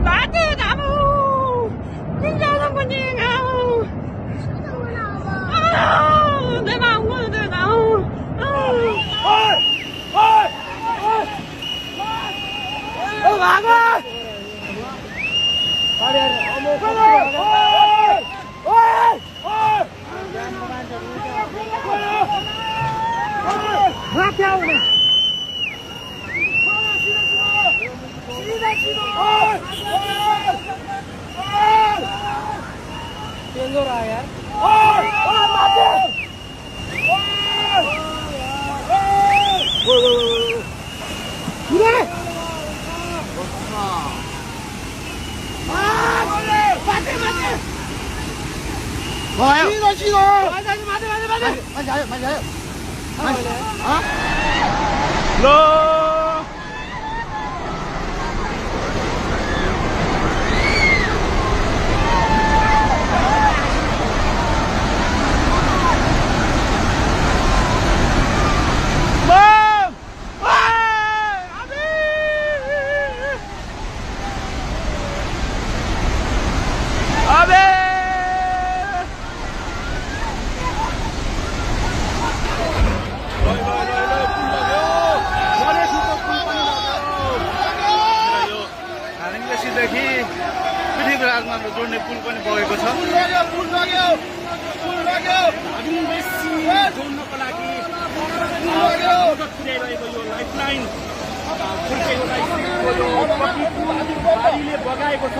나무 공장선군님 내 마음 거는 나무 막아 तेल हो रहा है यार पृथ्वीराजमा जोड्ने पुल पनि बगेको छ। जोड्नको लागि मद्दत पुर्याइरहेको यो लाइफलाइन बाढीले बगाएको छ।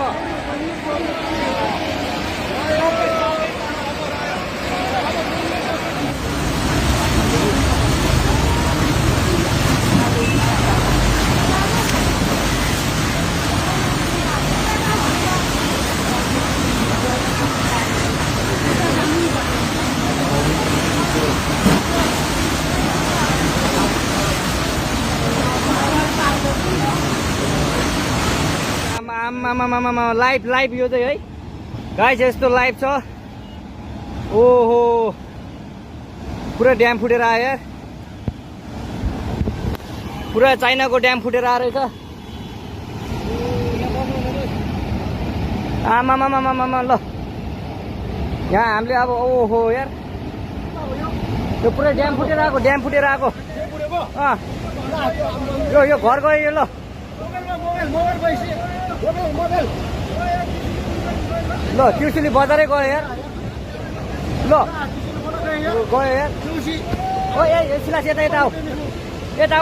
लाइभ लाइभ यो चाहिँ है गाइस यस्तो लाइभ छ। ओहो पुरा ड्याम फुटेर आयो यार, पुरा चाइनाको ड्याम फुटेर आएर छ। आमामामामामा ल यहाँ हामीले अब ओहो यार यो पुरा ड्याम फुटेर आएको यो घर गयो यो। ल ल त्रिशुली बजारै गयो यार। ल गयो यार ओ ए सिलास यता आऊ यता